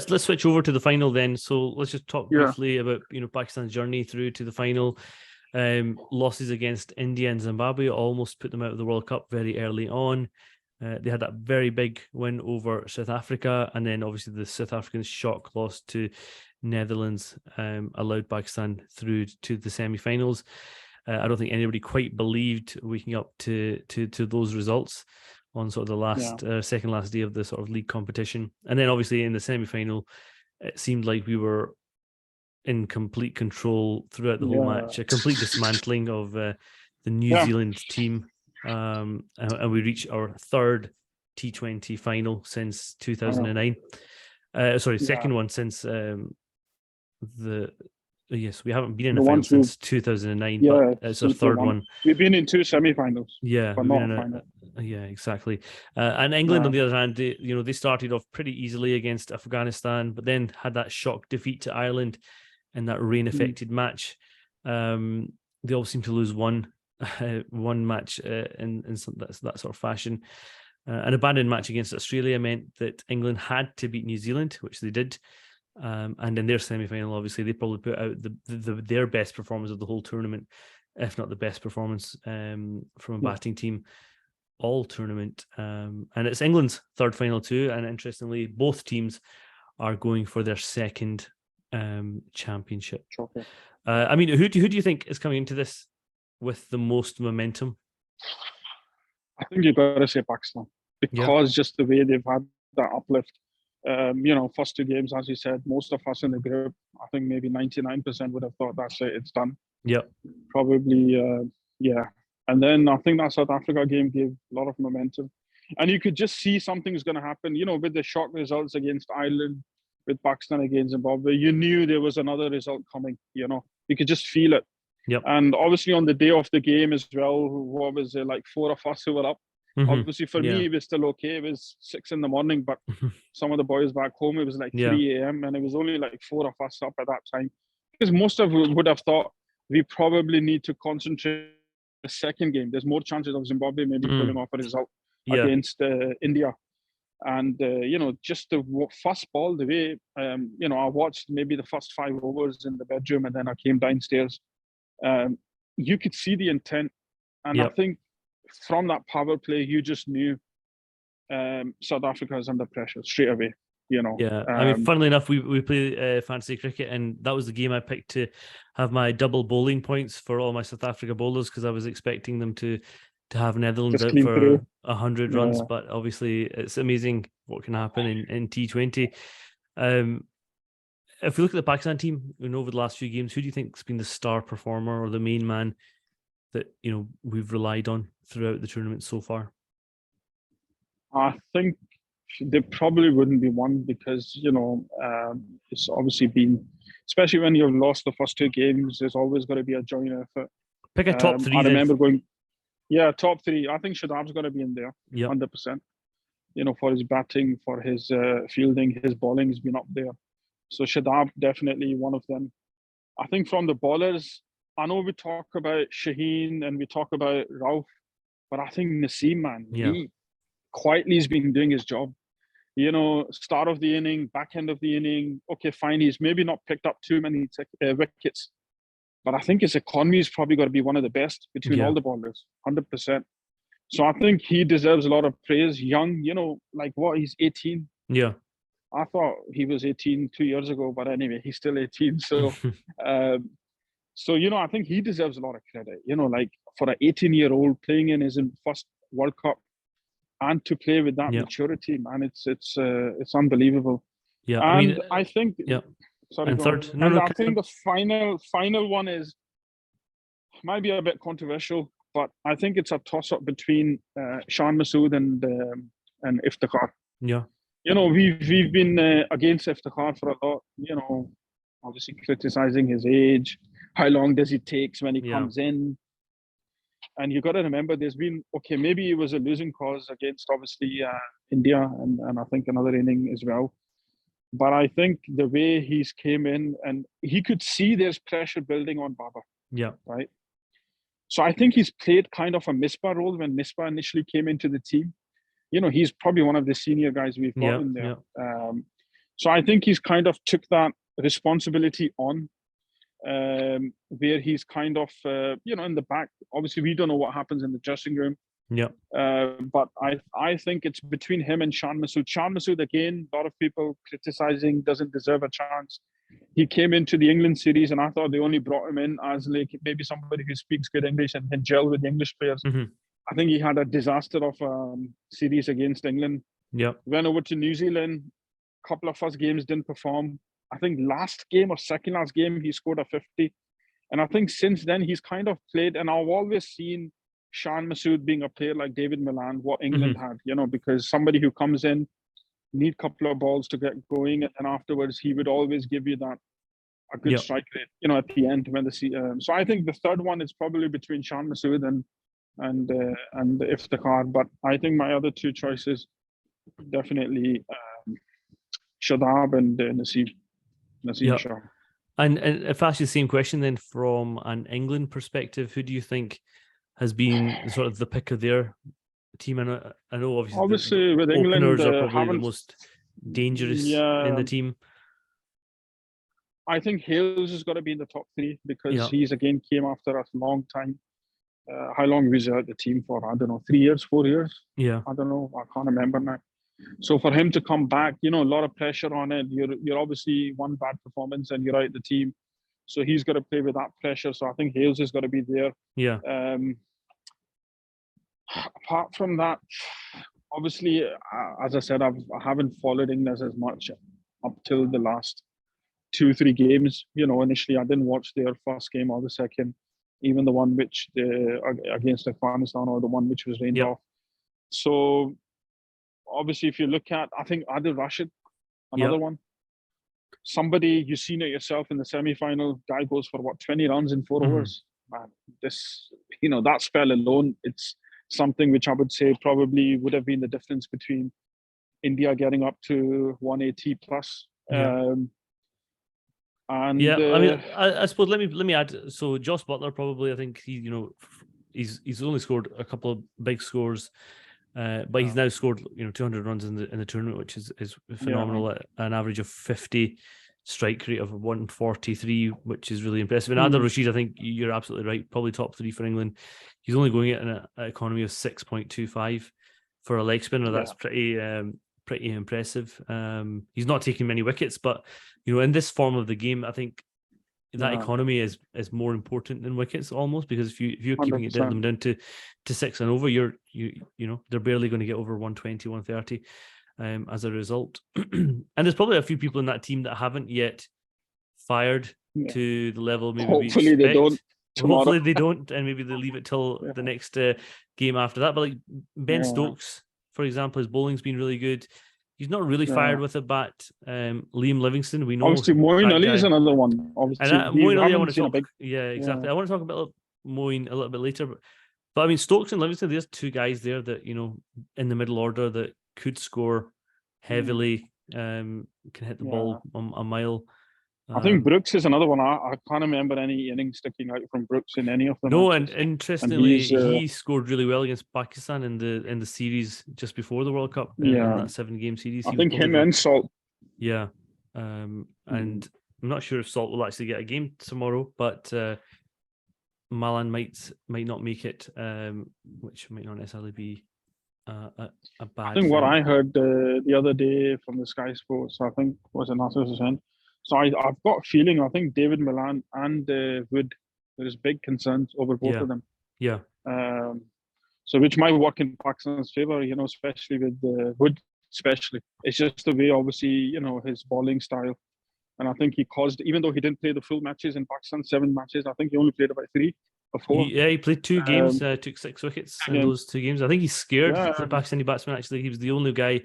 let's switch over to the final then. So let's just talk briefly about Pakistan's journey through to the final. Losses against India and Zimbabwe almost put them out of the World Cup very early on. They had that very big win over South Africa, and then obviously the South African shock loss to Netherlands allowed Pakistan through to the semi-finals. I don't think anybody quite believed waking up to those results on sort of the last second last day of the sort of league competition. And then obviously in the semi-final, it seemed like we were in complete control throughout the whole match, a complete dismantling of the New Zealand team. And we reached our third T20 final since 2009. Second one since we haven't been in a final since 2009, but it's our third one. We've been in 2 semi-finals. But not a final. Exactly. And England, on the other hand, they started off pretty easily against Afghanistan, but then had that shock defeat to Ireland in that rain-affected match. They all seem to lose one match in that sort of fashion. An abandoned match against Australia meant that England had to beat New Zealand, which they did. And in their semi-final, obviously, they probably put out their best performance of the whole tournament, if not the best performance from a batting team all tournament. And it's England's third final too. And interestingly, both teams are going for their second championship. I mean, who do you think is coming into this with the most momentum? I think you've got to say Pakistan, because just the way they've had that uplift. First 2 games, as you said, most of us in the group, I think maybe 99% would have thought that's it, it's done. Yeah. Probably, And then I think that South Africa game gave a lot of momentum. And you could just see something's going to happen, with the shock results against Ireland, with Pakistan against Zimbabwe. You knew there was another result coming, you could just feel it. Yep. And obviously on the day of the game as well, what was it, like 4 of us who were up? Mm-hmm. Obviously for me, it was still okay. It was 6 a.m, but some of the boys back home, it was like 3 a.m. and it was only like 4 of us up at that time. Because most of us would have thought we probably need to concentrate the second game. There's more chances of Zimbabwe maybe pulling off a result against India. And, just the first ball, the way, I watched maybe the first 5 overs in the bedroom and then I came downstairs. You could see the intent. And I think from that power play, you just knew South Africa is under pressure straight away. I mean, funnily enough, we play fantasy cricket, and that was the game I picked to have my double bowling points for all my South Africa bowlers, because I was expecting them to have Netherlands out for 100 runs, but obviously it's amazing what can happen in T20. If we look at the Pakistan team, over the last few games, who do you think has been the star performer or the main man that we've relied on throughout the tournament so far? I think there probably wouldn't be one, because it's obviously been, especially when you've lost the first 2 games, there's always got to be a joint effort. Pick a top 3. I remember going, top 3. I think Shadab's got to be in there, 100%. For his batting, for his fielding, his bowling has been up there. So Shadab definitely one of them. I think from the bowlers, I know we talk about Shaheen and we talk about Rauf, but I think Naseem, man, he quietly has been doing his job. Start of the inning, back end of the inning, okay, fine, he's maybe not picked up too many wickets, but I think his economy is probably got to be one of the best between all the bowlers, 100%. So I think he deserves a lot of praise. Young, he's 18. Yeah. I thought he was 18 2 years ago, but anyway, he's still 18. So, I think he deserves a lot of credit. For an 18-year-old playing in his first World Cup, and to play with that maturity, man, it's unbelievable. Yeah, and I think. Yeah. Sorry. And third, I think the final one might be a bit controversial, but I think it's a toss-up between Shan Masood and Iftikhar. Yeah. We've been against Iftikhar for a lot, obviously criticizing his age, how long does it take when he comes in. And you got to remember, there's been, maybe it was a losing cause against, obviously, India and I think another inning as well. But I think the way he's came in, and he could see there's pressure building on Baba. Yeah. Right? So I think he's played kind of a Misbah role when Misbah initially came into the team. He's probably one of the senior guys we've got in there. So I think he's kind of took that responsibility on, where he's kind of, in the back. Obviously, we don't know what happens in the dressing room. Yeah. But I think it's between him and Shan Masood. Shan Masood, again, a lot of people criticizing, doesn't deserve a chance. He came into the England series, and I thought they only brought him in as like maybe somebody who speaks good English and can gel with the English players. Mm-hmm. I think he had a disaster of series against England. Yeah. Went over to New Zealand. Couple of first games didn't perform. I think last game or second last game, he scored a 50. And I think since then, he's kind of played, and I've always seen Shan Masood being a player like David Milan, what England had, because somebody who comes in, need a couple of balls to get going, and then afterwards he would always give you that a good strike rate, at the end when the so I think the third one is probably between Shan Masood and Iftikhar, but I think my other two choices definitely Shadab and Naseem Shah. And if I ask you the same question then from an England perspective, who do you think has been sort of the pick of their team? I know obviously with England, openers are probably the most dangerous in the team. I think Hales has got to be in the top three because he's again came after a long time. How long was he at the team for? I don't know, 3 years, 4 years? Yeah. I don't know. I can't remember now. So for him to come back, a lot of pressure on it. You're obviously one bad performance and you're out the team. So he's got to play with that pressure. So I think Hales has got to be there. Yeah. Apart from that, obviously, as I said, I haven't followed England as much up till the last 2-3 games. Initially I didn't watch their first game or the second, even the one which against Afghanistan or the one which was rained off. So obviously, if you look at, I think Adil Rashid, another one. Somebody, you've seen it yourself in the semi-final, guy goes for 20 runs in 4 overs. Man, that spell alone, it's something which I would say probably would have been the difference between India getting up to 180 plus. I mean, I suppose let me add. So Joss Butler probably, I think he's only scored a couple of big scores. But he's now scored 200 runs in the tournament, which is phenomenal at an average of 50, strike rate of 143, which is really impressive. And Adil Rashid, I think you're absolutely right, probably top three for England. He's only going at an economy of 6.25 for a leg spinner. That's pretty impressive. He's not taking many wickets, but in this form of the game, I think that economy is more important than wickets almost, because if you're keeping them down to 6 and over, they're barely going to get over 120, 130 as a result. And there's probably a few people in that team that haven't yet fired to the level maybe hopefully they don't. Hopefully they don't, and maybe they leave it till the next game after that. But like Ben Stokes, for example, his bowling's been really good. He's not really fired with a bat. Liam Livingston, we know. Obviously, Moeen Ali is another one. Obviously, Moeen Ali, I want to talk. Exactly. I want to talk about Moeen a little bit later. But I mean, Stokes and Livingston, there's two guys there that in the middle order that could score heavily, can hit the ball a mile. I think Brooks is another one. I can't remember any innings sticking out from Brooks in any of them. No, and interestingly, he scored really well against Pakistan in the series just before the World Cup. In that 7-game series. I think him and Salt. Yeah, and I'm not sure if Salt will actually get a game tomorrow, but Malan might not make it, which might not necessarily be a bad. I think what I heard the other day from the Sky Sports, I think was an Hussain. So I've got a feeling, I think David Milan and Wood, there's big concerns over both of them. Yeah. So which might work in Pakistan's favour, especially with Wood, especially. It's just the way, obviously, his bowling style. And I think he caused, even though he didn't play the full matches in Pakistan, 7 matches, I think he only played about 3 or 4. He played 2 games, took 6 wickets in those 2 games. I think he scared the Pakistani batsman, actually. He was the only guy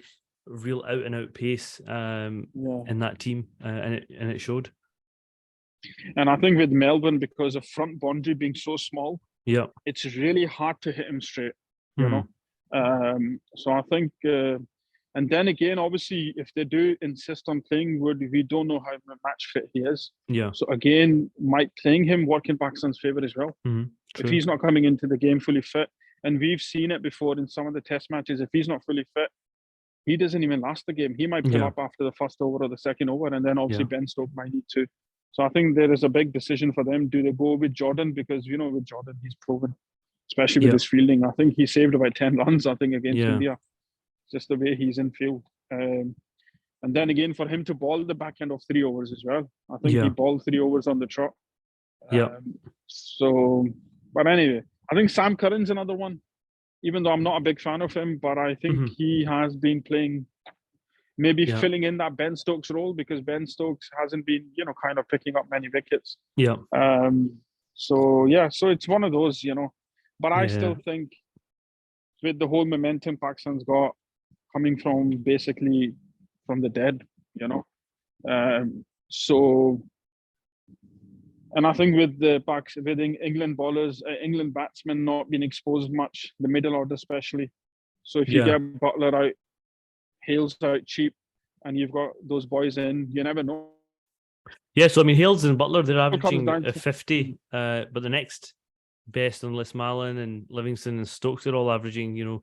real out and out pace in that team, and it showed. And I think with Melbourne, because of front boundary being so small, it's really hard to hit him straight. So I think, and then again, obviously, if they do insist on playing Wood, we don't know how match fit he is. So again, might playing him work in Pakistan's favour as well. If he's not coming into the game fully fit, and we've seen it before in some of the Test matches, if he's not fully fit, he doesn't even last the game. He might pull up after the first over or the second over, and then obviously Ben Stokes might need to. So I think there is a big decision for them. Do they go with Jordan? Because, with Jordan, he's proven, especially with his fielding. I think he saved about 10 runs, against India. Just the way he's in field. And then again, for him to ball the back end of 3 overs as well. I think he balled 3 overs on the trot. But anyway, I think Sam Curran's another one. Even though I'm not a big fan of him, but I think he has been playing, maybe filling in that Ben Stokes role, because Ben Stokes hasn't been, kind of picking up many wickets. So it's one of those, But I still think with the whole momentum Pakistan's got coming from basically from the dead, and I think with England bowlers, England batsmen not being exposed much, the middle order especially. So if you get Butler out, Hales out cheap, and you've got those boys in, you never know. Yeah, so I mean, Hales and Butler, they're averaging 50, but the next best, unless Mallon and Livingston and Stokes are all averaging,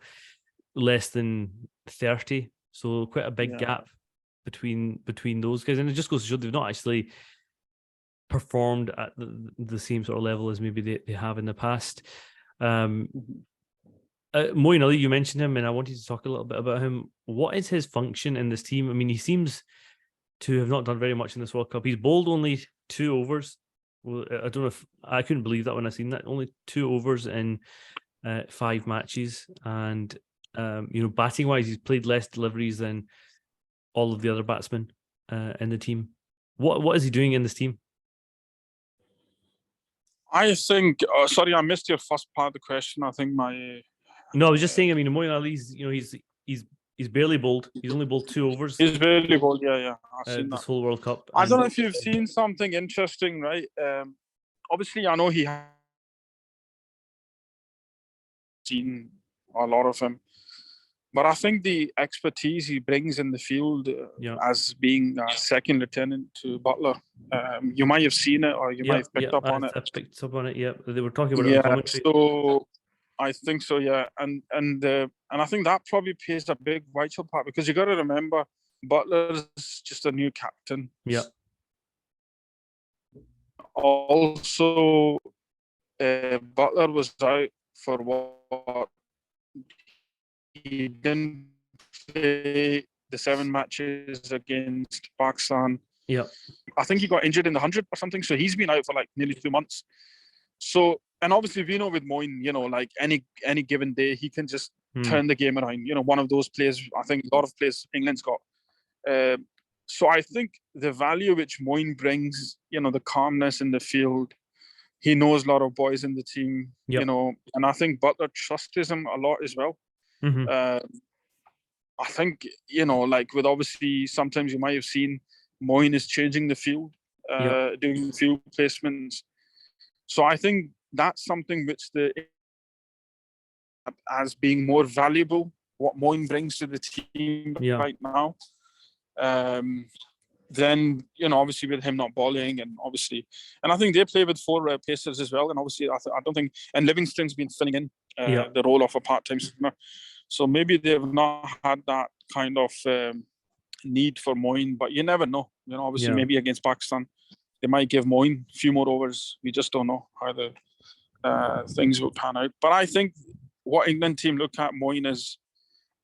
less than 30. So quite a big gap between those guys, and it just goes to show they've not actually performed at the same sort of level as maybe they have in the past. Moeen Ali, you mentioned him, and I wanted to talk a little bit about him. What is his function in this team? I mean, he seems to have not done very much in this World Cup. He's bowled only 2 overs. Well, I don't know if I couldn't believe that when I seen that. Only 2 overs in 5 matches, and batting wise, he's played less deliveries than all of the other batsmen in the team. What is he doing in this team? I think. Sorry, I missed your first part of the question. I think my. No, I was just saying. I mean, Moeen Ali's. He's barely bowled. He's only bowled 2 overs. He's barely bowled. Yeah. I've seen this whole World Cup. I don't know if you've seen something interesting, right? Obviously, I know he has seen a lot of him, but I think the expertise he brings in the field as being a second lieutenant to Butler, you might have seen it, or you might have picked up on it. I picked up on it. Yeah, they were talking about it on commentary. So I think so. Yeah, and I think that probably plays a big vital part, because you got to remember Butler's just a new captain. Yeah. Also, Butler was out for what he didn't play the 7 matches against Pakistan. Yeah, I think he got injured in the 100 or something, so he's been out for like nearly 2 months. So, and obviously we know with Moeen, like any given day he can just turn the game around. One of those players. I think a lot of players England's got. So I think the value which Moeen brings, the calmness in the field. He knows a lot of boys in the team, and I think Butler trusts him a lot as well. I think, like with obviously sometimes you might have seen Moeen is changing the field, doing field placements. So I think that's something which as being more valuable, what Moeen brings to the team right now. Then, obviously with him not bowling, and I think they play with 4 pacers as well. And obviously, I don't think, and Livingston's been filling in the role of a part-time spinner. So maybe they've not had that kind of need for Moeen, but you never know. Obviously, maybe against Pakistan, they might give Moeen a few more overs. We just don't know how the things will pan out. But I think what England team look at Moeen is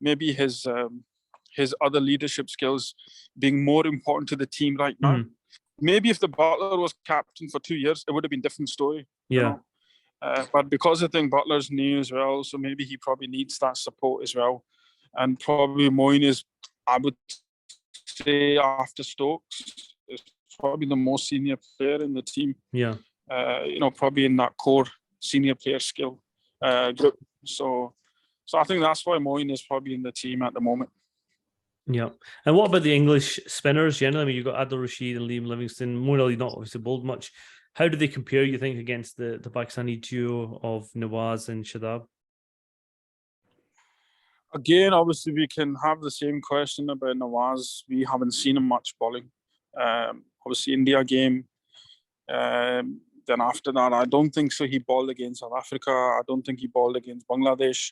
maybe his other leadership skills being more important to the team right now. Maybe if the Butler was captain for 2 years, it would have been a different story. But because I think Butler's new as well, so maybe he probably needs that support as well. And probably Moeen is, I would say, after Stokes, is probably the most senior player in the team. Probably in that core senior player skill group. So I think that's why Moeen is probably in the team at the moment. Yeah. And what about the English spinners generally? I mean, you've got Adil Rashid and Liam Livingston. Moeen Ali not obviously bowled much. How do they compare, you think, against the Pakistani duo of Nawaz and Shadab? Again, obviously, we can have the same question about Nawaz. We haven't seen him much bowling. Obviously, India game. Then after that, I don't think so. He bowled against South Africa. I don't think he bowled against Bangladesh.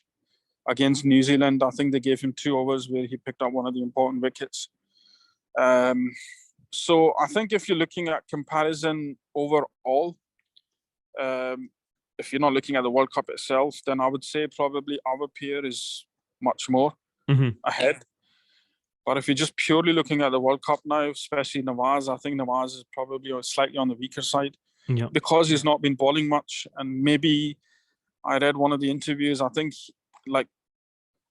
against New Zealand. I think they gave him 2 overs where he picked up one of the important wickets. So I think if you're looking at comparison overall, if you're not looking at the World Cup itself, then I would say probably our pair is much more ahead. But if you're just purely looking at the World Cup now, especially Nawaz, I think Nawaz is probably slightly on the weaker side because he's not been bowling much. And maybe I read one of the interviews, I think like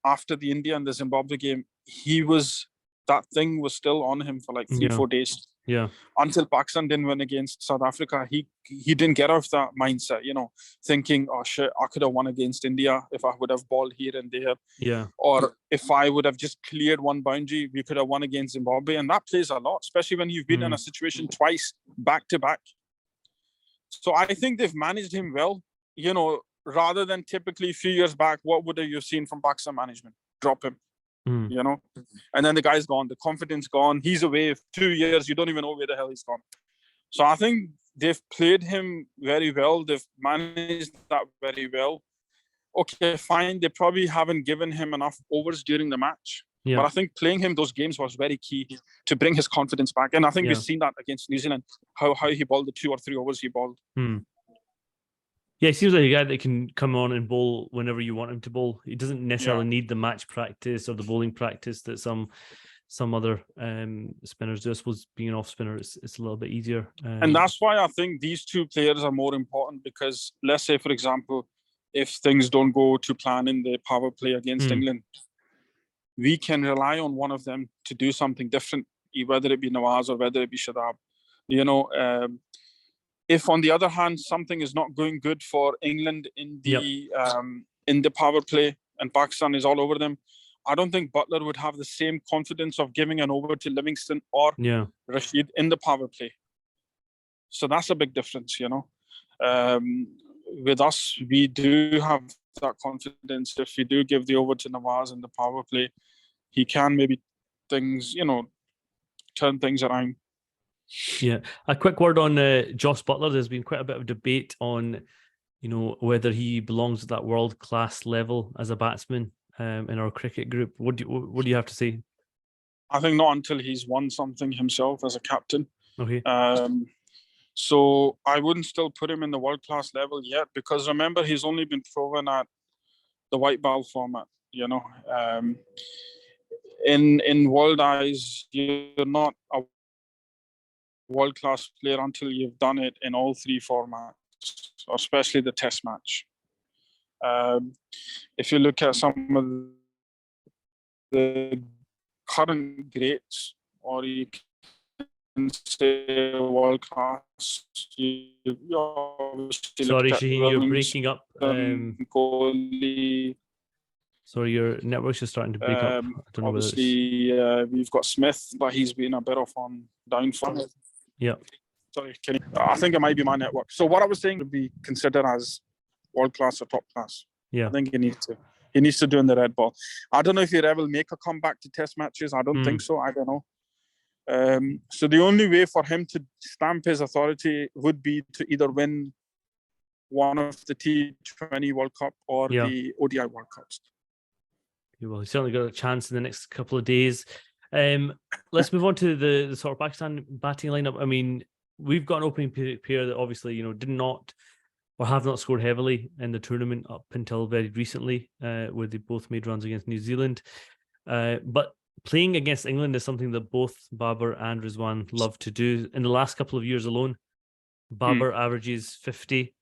after the India and the Zimbabwe game, that thing was still on him for like 3-4 days. Yeah. Until Pakistan didn't win against South Africa, he didn't get off that mindset, thinking, oh shit, I could have won against India if I would have bowled here and there. Yeah. Or if I would have just cleared one boundary, we could have won against Zimbabwe. And that plays a lot, especially when you've been in a situation twice back to back. So I think they've managed him well, rather than typically a few years back, what would have you seen from Pakistan management? Drop him. And then the guy's gone, the confidence gone, he's away for 2 years, you don't even know where the hell he's gone. So I think they've played him very well, they've managed that very well. Okay, fine, they probably haven't given him enough overs during the match, but I think playing him those games was very key to bring his confidence back. And I think we've seen that against New Zealand, how he bowled the 2 or 3 overs he bowled. Yeah, he seems like a guy that can come on and bowl whenever you want him to bowl. He doesn't necessarily need the match practice or the bowling practice that some other spinners do. I suppose being an off spinner, it's a little bit easier. And that's why I think these 2 players are more important, because let's say, for example, if things don't go to plan in the power play against England, we can rely on one of them to do something different, whether it be Nawaz or whether it be Shadab. If on the other hand, something is not going good for England in the power play and Pakistan is all over them, I don't think Butler would have the same confidence of giving an over to Livingston or Rashid in the power play. So that's a big difference, With us, we do have that confidence. If we do give the over to Nawaz in the power play, he can maybe turn things around. Yeah, a quick word on Jos Buttler. There's been quite a bit of debate on, whether he belongs at that world-class level as a batsman in our cricket group. What do you have to say? I think not until he's won something himself as a captain. Okay. So I wouldn't still put him in the world-class level yet, because remember, he's only been proven at the white ball format. In world eyes, you're not a world-class player until you've done it in all 3 formats, especially the test match. If you look at some of the current greats, or you can say world-class, sorry, Shaheen, you're breaking up. Kohli. Sorry, your network's just starting to break up. I don't know obviously, we've got Smith, but he's been a bit off on downfall. Yeah. Sorry, I think it might be my network. So what I was saying would be considered as world class or top class. Yeah. I think he needs to do in the red ball. I don't know if he ever will make a comeback to test matches. I don't think so. I don't know. So the only way for him to stamp his authority would be to either win one of the T20 World Cup or the ODI World Cups. Well, he's certainly got a chance in the next couple of days. Let's move on to the sort of Pakistan batting lineup. I mean, we've got an opening pair that obviously, did not or have not scored heavily in the tournament up until very recently, where they both made runs against New Zealand. But playing against England is something that both Babar and Rizwan love to do. In the last couple of years alone, Babar averages 50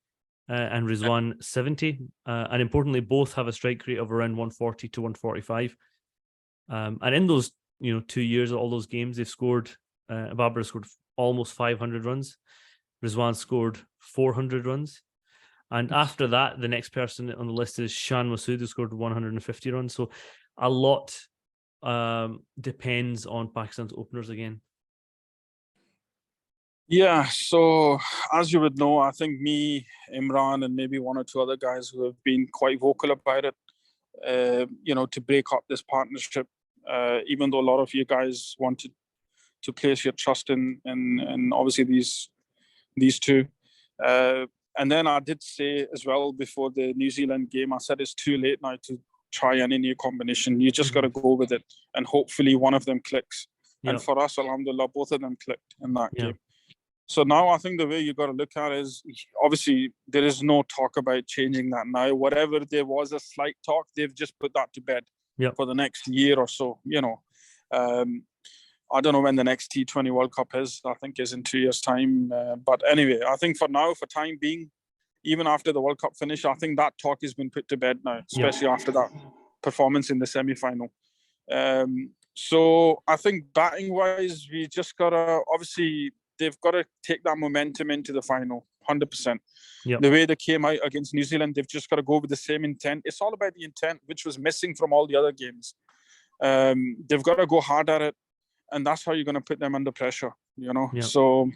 and Rizwan 70. And importantly, both have a strike rate of around 140 to 145. And in those 2 years, all those games, they've scored, Babar scored almost 500 runs. Rizwan scored 400 runs. And after that, the next person on the list is Shan Masood, who scored 150 runs. So a lot depends on Pakistan's openers again. Yeah, so as you would know, I think me, Imran, and maybe 1 or 2 other guys who have been quite vocal about it, to break up this partnership, even though a lot of you guys wanted to place your trust in obviously these 2. And then I did say as well before the New Zealand game, I said it's too late now try any new combination. You just got to go with it, and hopefully one of them clicks. And for us, alhamdulillah, both of them clicked in that game. So now I think the way you got to look at it is, obviously there is no talk about changing that now. Whatever there was a slight talk, they've just put that to bed for the next year or so. I don't know when the next T20 World Cup is. I think is in 2 years' time. But anyway, I think for now, for time being, even after the World Cup finish, I think that talk has been put to bed now, especially after that performance in the semi-final. So I think batting-wise, we just got to, obviously, they've got to take that momentum into the final, 100%. The way they came out against New Zealand, they've just got to go with the same intent. It's all about the intent, which was missing from all the other games. They've got to go hard at it, and that's how you're going to put them under pressure, So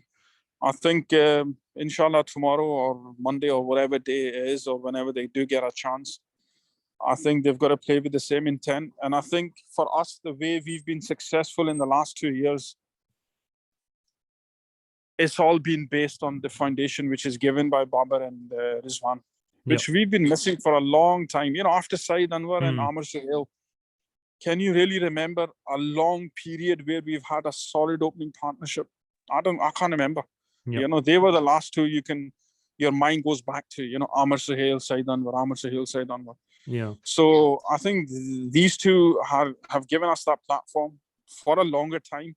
I think, inshallah, tomorrow or Monday or whatever day it is, or whenever they do get a chance, I think they've got to play with the same intent. And I think for us, the way we've been successful in the last 2 years, it's all been based on the foundation which is given by Babar and Rizwan, which we've been missing for a long time. After Saeed Anwar and Amar Suhail, can you really remember a long period where we've had a solid opening partnership? I can't remember. They were the last two your mind goes back to, Amar Suhail, Saeed Anwar, Amar Suhail, Saeed Anwar. So I think these two have given us that platform for a longer time.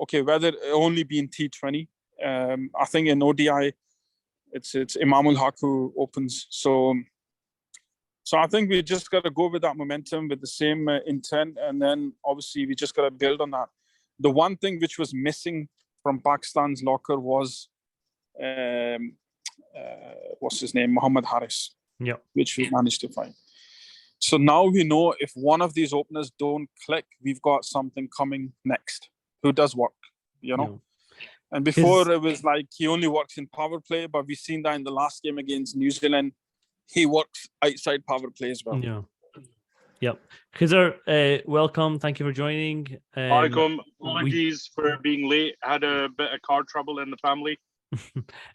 Okay, whether it only be in T20, I think in ODI, it's Imamul Haq who opens. So I think we just got to go with that momentum, with the same intent, and then obviously we just got to build on that. The one thing which was missing from Pakistan's locker was, what's his name, Muhammad Haris, which we managed to find. So now we know if one of these openers don't click, we've got something coming next who does work, And before it was like he only works in power play, but we've seen that in the last game against New Zealand, he works outside power play as well. Khizr, welcome. Thank you for joining. Welcome. Apologies for being late. I had a bit of car trouble in the family.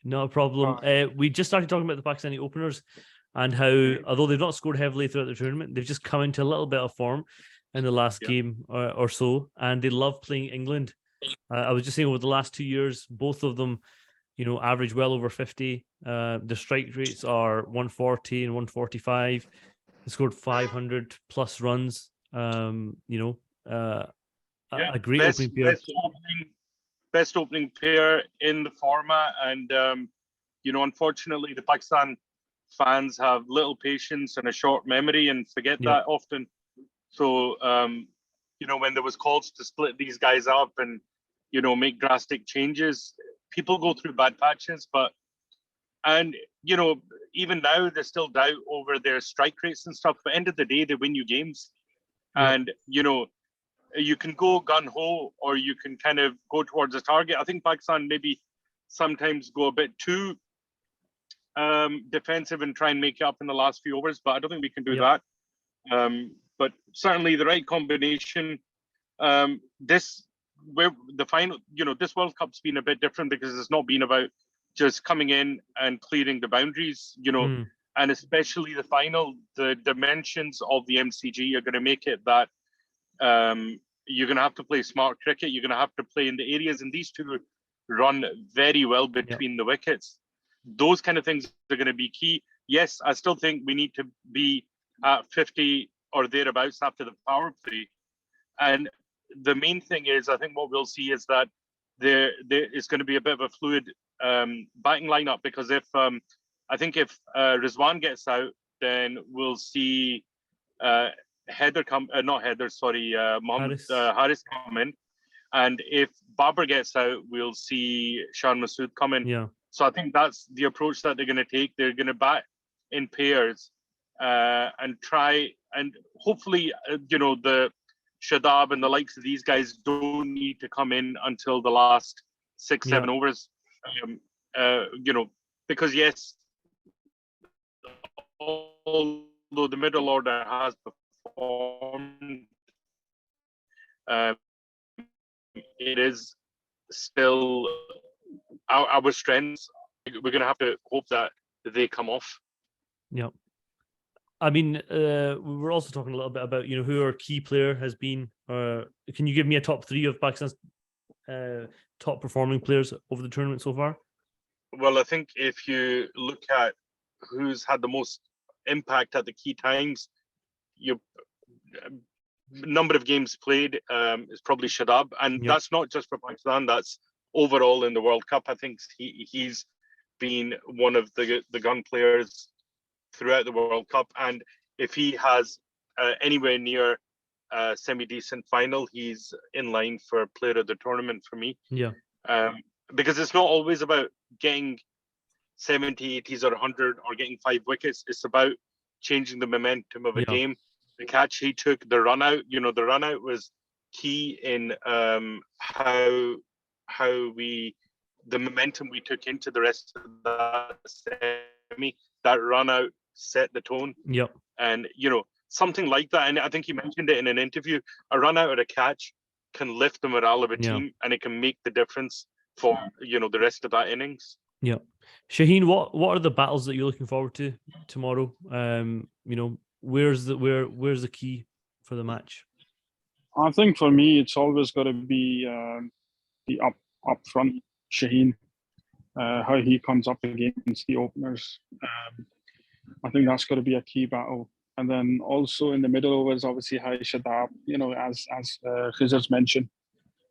No problem. We just started talking about the Pakistani openers and how, although they've not scored heavily throughout the tournament, they've just come into a little bit of form in the last game or so, and they love playing England. I was just saying over the last 2 years, both of them, average well over 50. The strike rates are 140 and 145. They scored 500 plus runs. A great opening pair. Best opening pair in the format, and unfortunately, the Pakistan fans have little patience and a short memory and forget that often. So, when there was calls to split these guys up and make drastic changes, people go through bad patches, even now there's still doubt over their strike rates and stuff, but end of the day, they win you games. And, you can go gun-ho or you can kind of go towards a target. I think Pakistan maybe sometimes go a bit too defensive and try and make it up in the last few overs, but I don't think we can do that. But certainly the right combination. This World Cup's been a bit different because it's not been about just coming in and clearing the boundaries, and especially the final, the dimensions of the MCG are going to make it that you're going to have to play smart cricket. You're going to have to play in the areas, and these two run very well between the wickets. Those kind of things are going to be key. Yes, I still think we need to be at 50 or thereabouts after the power play. And the main thing is, I think what we'll see is that there is going to be a bit of a fluid batting lineup, because if Rizwan gets out, then we'll see Mohammed Haris come in, and if Babar gets out, we'll see Shan Masood come in. So I think that's the approach that they're going to take. They're going to bat in pairs and try, and hopefully, the Shadab and the likes of these guys don't need to come in until the last 6-7 overs. Because yes, although the middle order has performed, it is still our strengths. We're going to have to hope that they come off. I mean, we were also talking a little bit about, who our key player has been. Can you give me a top 3 of Pakistan's top performing players over the tournament so far? Well, I think if you look at who's had the most impact at the key times, your number of games played is probably Shadab, and that's not just for Pakistan. That's overall in the World Cup. I think he's been one of the gun players throughout the World Cup, and if he has anywhere near a semi-decent final, he's in line for player of the tournament for me. Because it's not always about getting 70, 80s or 100 or getting 5 wickets. It's about changing the momentum of a game. The catch he took, the run out, the run out was key in how the momentum we took into the rest of the semi. That run out set the tone. And something like that. And I think he mentioned it in an interview. A run out or a catch can lift the morale of a team, and it can make the difference for the rest of that innings. Shaheen, what are the battles that you're looking forward to tomorrow? Where's the key for the match? I think for me, it's always got to be the up front, Shaheen. How he comes up against the openers. I think that's got to be a key battle. And then also in the middle overs, obviously, Hai Shadab, as Khizr's mentioned,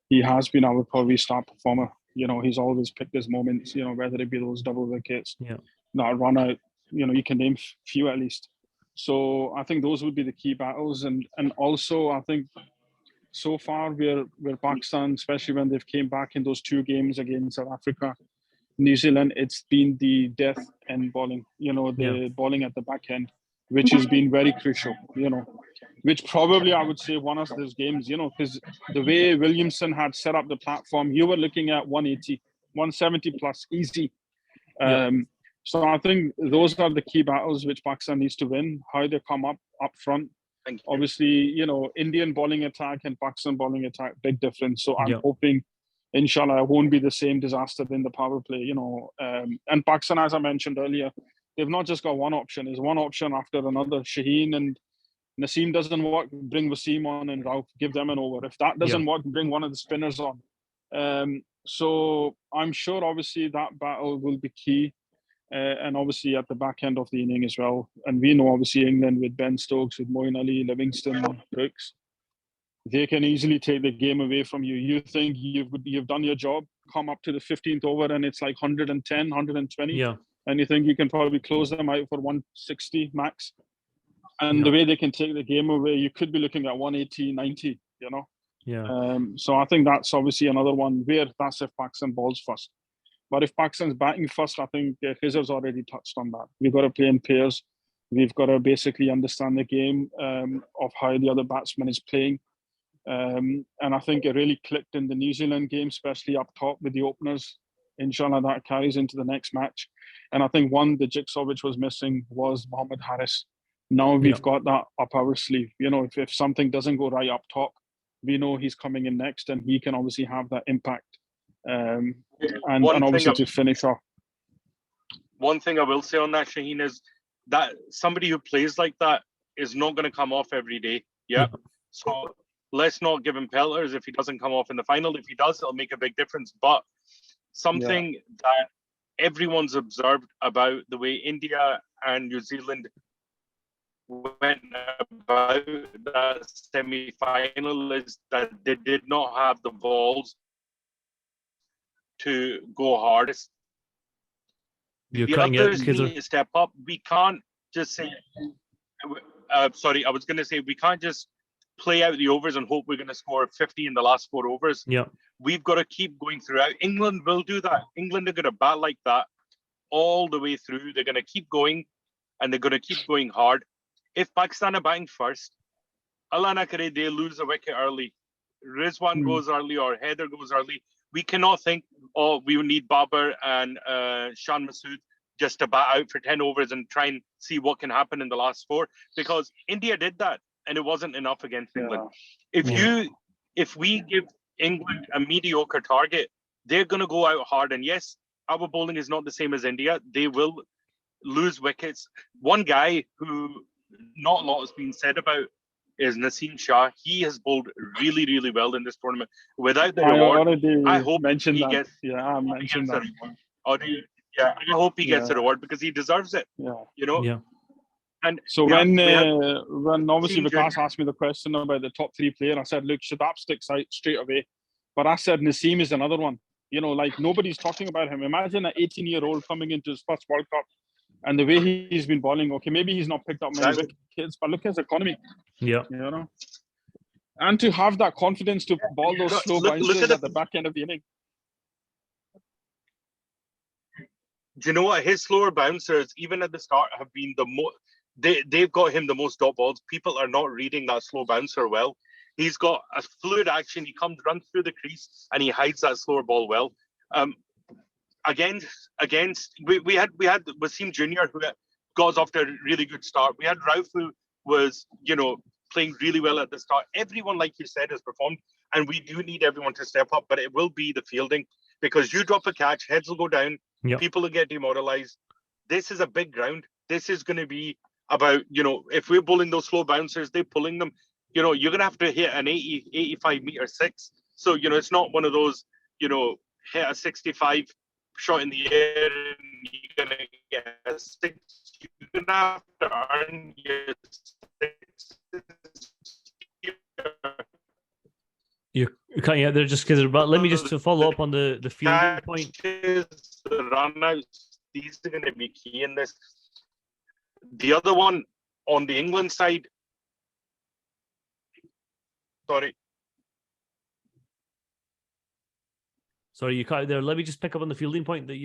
he has been our probably star performer. He's always picked his moments, whether it be those double wickets, that run out, you can name few at least. So I think those would be the key battles. And also, I think so far we're Pakistan, especially when they've came back in those 2 games against South Africa, New Zealand, it's been the death end bowling, the bowling at the back end, which has been very crucial, which probably I would say won us those games, because the way Williamson had set up the platform, you were looking at 180, 170 plus easy. So I think those are the key battles which Pakistan needs to win, how they come up front. Obviously, Indian bowling attack and Pakistan bowling attack, big difference. So I'm hoping, inshallah, it won't be the same disaster in the power play, and Pakistan, as I mentioned earlier, they've not just got one option. There's one option after another. Shaheen and Naseem doesn't work, bring Wasim on and Rauf, give them an over. If that doesn't work, bring one of the spinners on. So I'm sure, obviously, that battle will be key. And obviously at the back end of the inning as well. And we know, obviously, England with Ben Stokes, with Moeen Ali, Livingston, Brooks, they can easily take the game away from you. You think you've done your job, come up to the 15th over and it's like 110, 120. And you think you can probably close them out for 160 max. And the way they can take the game away, you could be looking at 180, 90, So I think that's obviously another one where that's if Pakistan balls first. But if Pakistan's batting first, I think Khizr's already touched on that. We've got to play in pairs. We've got to basically understand the game of how the other batsman is playing. And I think it really clicked in the New Zealand game, especially up top with the openers. Inshallah, that carries into the next match. And I think the jigsaw which was missing was Mohammad Haris. Now we've got that up our sleeve. If something doesn't go right up top, we know he's coming in next and he can obviously have that impact. And obviously to finish off. One thing I will say on that, Shaheen, is that somebody who plays like that is not going to come off every day. So let's not give him pelters if he doesn't come off in the final. If he does, it'll make a big difference. But something that everyone's observed about the way India and New Zealand went about that semi-final is that they did not have the balls to go hardest. The others need to step up. We can't just say, I was going to say, we can't just play out the overs and hope we're going to score 50 in the last 4 overs. We've got to keep going throughout. England will do that. England are going to bat like that all the way through. They're going to keep going and they're going to keep going hard. If Pakistan are batting first, Allah na kare, they lose a wicket early. Rizwan goes early or Heather goes early. We cannot think, we need Babar and Shan Masood just to bat out for 10 overs and try and see what can happen in the last 4, because India did that and it wasn't enough against England. If we give England a mediocre target, they're going to go out hard. And yes, our bowling is not the same as India. They will lose wickets. One guy who not a lot has been said about is Naseem Shah. He has bowled really, really well in this tournament. Without the reward, I hope he gets. Yeah, I mentioned that. I hope he gets a reward because he deserves it. Yeah. You know. Yeah. And so when obviously Vikas asked me the question about the top 3 player, I said, look, Shadab sticks out straight away. But I said Naseem is another one. You know, like nobody's talking about him. Imagine an 18-year-old coming into his first World Cup and the way he's been bowling. Okay, maybe he's not picked up many wickets, but look at his economy. Yeah. You know? And to have that confidence to bowl those slow bouncers at the back end of the inning. Do you know what? His slower bouncers, even at the start, have been the most. They've got him the most dot balls. People are not reading that slow bouncer well. He's got a fluid action. He runs through the crease, and he hides that slower ball well. Against we had Wasim Jr. who got us off to a really good start. We had Rauf who was playing really well at the start. Everyone, like you said, has performed, and we do need everyone to step up. But it will be the fielding, because you drop a catch, heads will go down. Yep. People will get demoralized. This is a big ground. This is going to be about, if we're bowling those slow bouncers, they're pulling them. You're going to have to hit an 80, 85 meter 6. So, it's not one of those, hit a 65 shot in the air and you're going to get a 6. You're going to have to earn your 6. You're cutting out there just because, but let me just follow up on the fielding point. The run-outs, these are going to be key in this. The other one on the England side, sorry, you cut out there. Let me just pick up on the fielding point that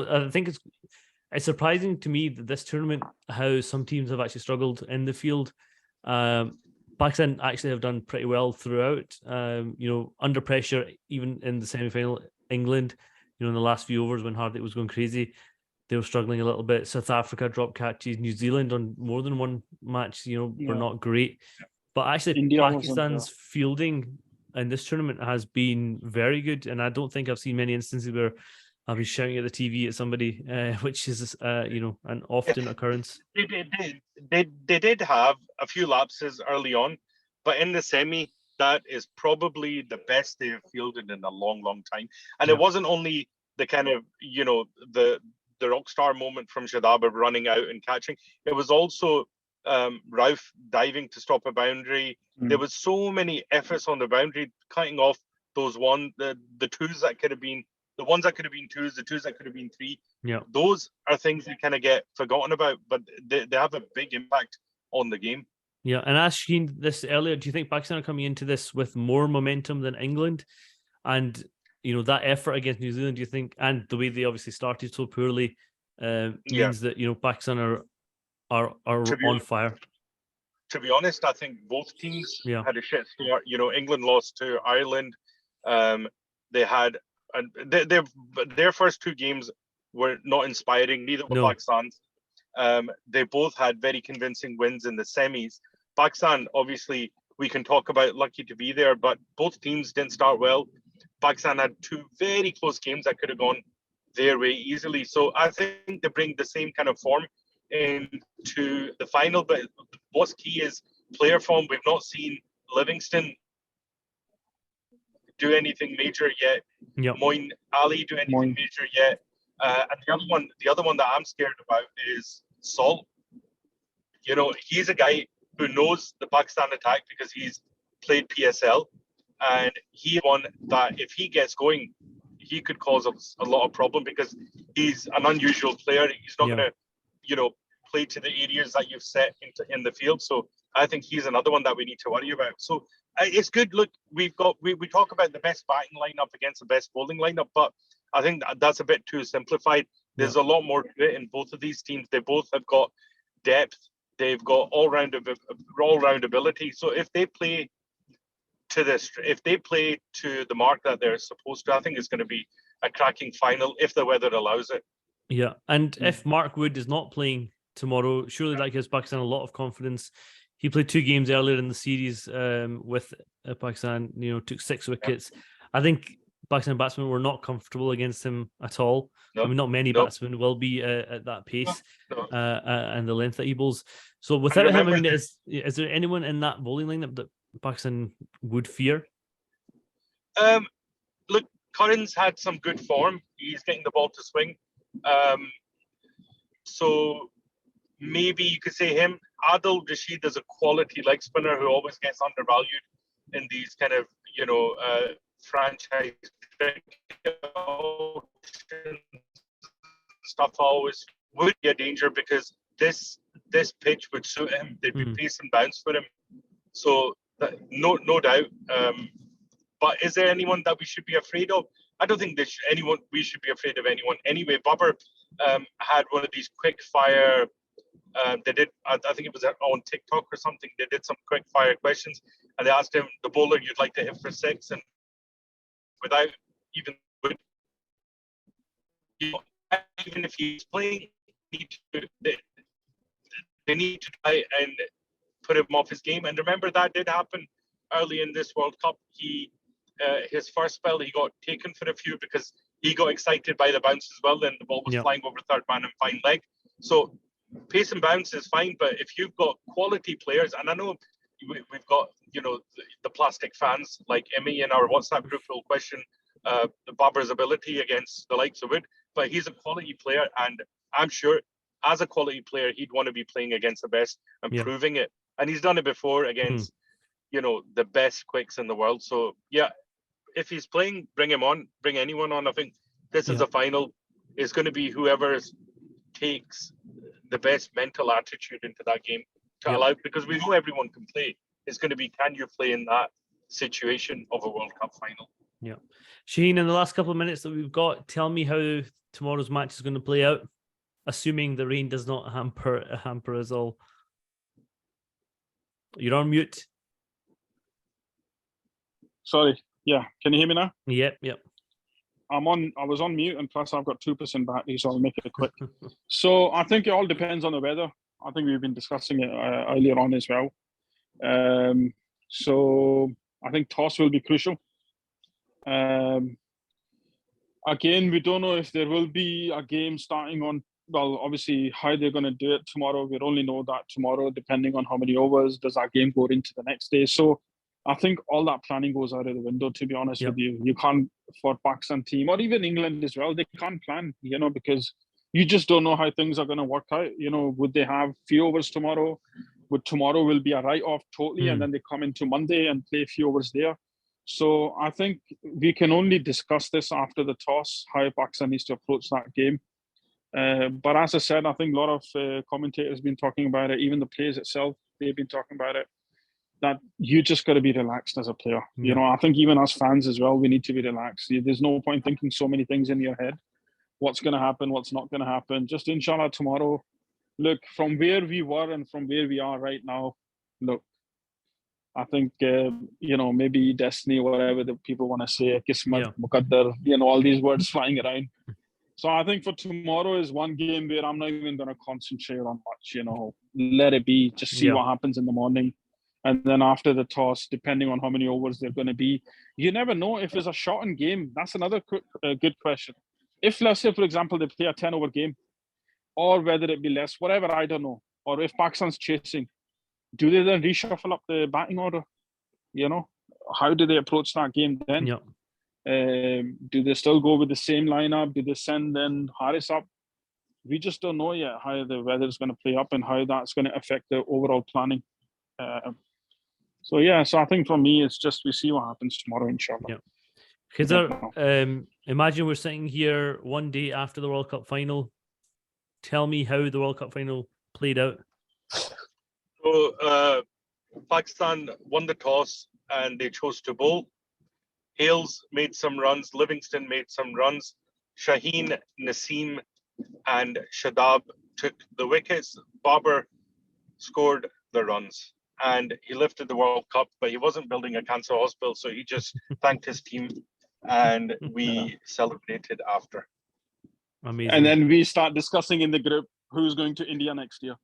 I think it's surprising to me that this tournament, how some teams have actually struggled in the field. Pakistan actually have done pretty well throughout. Under pressure, even in the semi-final, England, in the last few overs when Hardik was going crazy, they were struggling a little bit. South Africa dropped catches. New Zealand on more than one match, were not great. But actually, Pakistan's fielding in this tournament has been very good, and I don't think I've seen many instances where I've been shouting at the TV at somebody, which is an often occurrence. They did have a few lapses early on, but in the semi, that is probably the best they've fielded in a long, long time. And it wasn't only the kind of the rock star moment from Shadab running out and catching. It was also Rauf diving to stop a boundary. There was so many efforts on the boundary, cutting off those the twos that could have been. The ones that could have been twos, the twos that could have been 3. Yeah, those are things that kind of get forgotten about, but they have a big impact on the game. Yeah, and I asked Sheen this earlier. Do you think Pakistan are coming into this with more momentum than England? And that effort against New Zealand, do you think, and the way they obviously started so poorly, means that Pakistan are on fire? To be honest, I think both teams had a shit start. England lost to Ireland. They had. And their first 2 games were not inspiring. Neither were Pakistan's. They both had very convincing wins in the semis. Pakistan, obviously, we can talk about lucky to be there, but both teams didn't start well. Pakistan had 2 very close games that could have gone their way easily. So I think they bring the same kind of form into the final. But what's key is player form. We've not seen Livingston do anything major yet. Moeen Ali do anything major yet. And the other one that I'm scared about is Salt. He's a guy who knows the Pakistan attack because he's played PSL, and he one that if he gets going, he could cause us a lot of problem because he's an unusual player. He's not going to, play to the areas that you've set in the field. So I think he's another one that we need to worry about. So it's good. Look, we talk about the best batting lineup against the best bowling lineup, but I think that's a bit too simplified. There's a lot more to it in both of these teams. They both have got depth. They've got all-round ability. So if they play to the mark that they're supposed to, I think it's going to be a cracking final if the weather allows it. Yeah, and if Mark Wood is not playing tomorrow, surely that gives Pakistan a lot of confidence. He played 2 games earlier in the series with Pakistan, took 6 wickets. I think Pakistan batsmen were not comfortable against him at all. No, I mean, not many batsmen will be at that pace and the length that he bowls. So without him, I mean, is there anyone in that bowling lineup that Pakistan would fear? Look, Curran's had some good form. He's getting the ball to swing. So maybe you could say him. Adil Rashid is a quality leg spinner who always gets undervalued in these kind of, franchise stuff. Always would be a danger because this pitch would suit him. There'd be pace and bounce for him. So no doubt. But is there anyone that we should be afraid of? I don't think we should be afraid of anyone. Anyway, Babar had one of these quick fire. They did, I think it was on TikTok or something. They did some quick fire questions, and they asked him the bowler you'd like to hit for 6, and without even even if he's playing, they need to try and put him off his game. And remember that did happen early in this World Cup. His first spell, he got taken for a few because he got excited by the bounce as well, and the ball was flying over third man and fine leg. So pace and bounce is fine, but if you've got quality players, and I know we've got the plastic fans like Emmy in our WhatsApp group will question the Babar's ability against the likes of Wood, but he's a quality player, and I'm sure as a quality player he'd want to be playing against the best and proving it, and he's done it before against the best quicks in the world. So yeah, if he's playing, bring him on, bring anyone on. I think this is a final. It's going to be whoever takes the best mental attitude into that game to allow, because we know everyone can play. It's going to be, can you play in that situation of a World Cup final? Yeah. Shaheen, in the last couple of minutes that we've got, tell me how tomorrow's match is going to play out, assuming the rain does not hamper us all. You're on mute. Sorry. Yeah. Can you hear me now? Yep. I was on mute, and plus I've got 2% battery, so I'll make it quick. So I think it all depends on the weather. I think we've been discussing it earlier on as well. So I think toss will be crucial. Again, we don't know if there will be a game starting on, well, obviously how they're going to do it tomorrow. We'll only know that tomorrow, depending on how many overs does that game go into the next day. So I think all that planning goes out of the window, to be honest with you. You can't, for Pakistan team, or even England as well, they can't plan, because you just don't know how things are going to work out. Would they have few overs tomorrow? Would tomorrow will be a write-off totally, and then they come into Monday and play a few overs there? So I think we can only discuss this after the toss, how Pakistan needs to approach that game. But as I said, I think a lot of commentators have been talking about it, even the players itself, they've been talking about it, that you just got to be relaxed as a player. I think even as fans as well, we need to be relaxed. There's no point thinking so many things in your head. What's going to happen, what's not going to happen. Just inshallah tomorrow, look, from where we were and from where we are right now, look, I think, maybe destiny, whatever the people want to say, Kismat, Muqaddar, all these words flying around. So I think for tomorrow is one game where I'm not even going to concentrate on much, let it be, just see what happens in the morning. And then after the toss, depending on how many overs they're going to be, you never know if it's a shortened game. That's another good question. If, let's say, for example, they play a 10-over game, or whether it be less, whatever, I don't know. Or if Pakistan's chasing, do they then reshuffle up the batting order? How do they approach that game then? Do they still go with the same lineup? Do they send then Haris up? We just don't know yet how the weather is going to play up and how that's going to affect the overall planning. So I think for me, it's just we see what happens tomorrow, inshallah. Khizar, imagine we're sitting here one day after the World Cup final. Tell me how the World Cup final played out. So Pakistan won the toss and they chose to bowl. Hales made some runs. Livingston made some runs. Shaheen, Naseem, and Shadab took the wickets. Babar scored the runs. And he lifted the World Cup, but he wasn't building a cancer hospital, so he just thanked his team, and we celebrated after. Amazing. And then we start discussing in the group who's going to India next year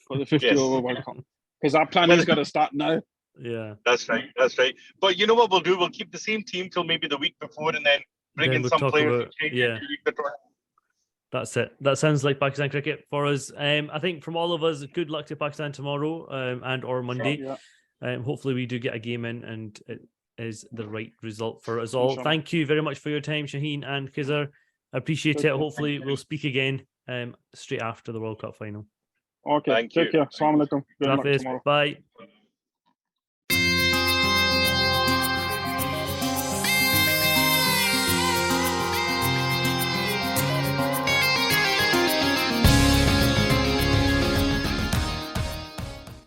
for the 50-over World Cup. Because our planning's got to start now. Yeah. That's right. But you know what we'll do? We'll keep the same team till maybe the week before, and then bring then in we'll some talk players about to change it during the tournament. That's it. That sounds like Pakistan cricket for us. I think from all of us, good luck to Pakistan tomorrow and or Monday. Hopefully we do get a game in and it is the right result for us all. Thank you very much for your time, Shaheen and Khizr. I appreciate it. Hopefully we'll speak again straight after the World Cup final. Okay. Thank Take care. Assalamu alaikum. Good luck tomorrow. Bye.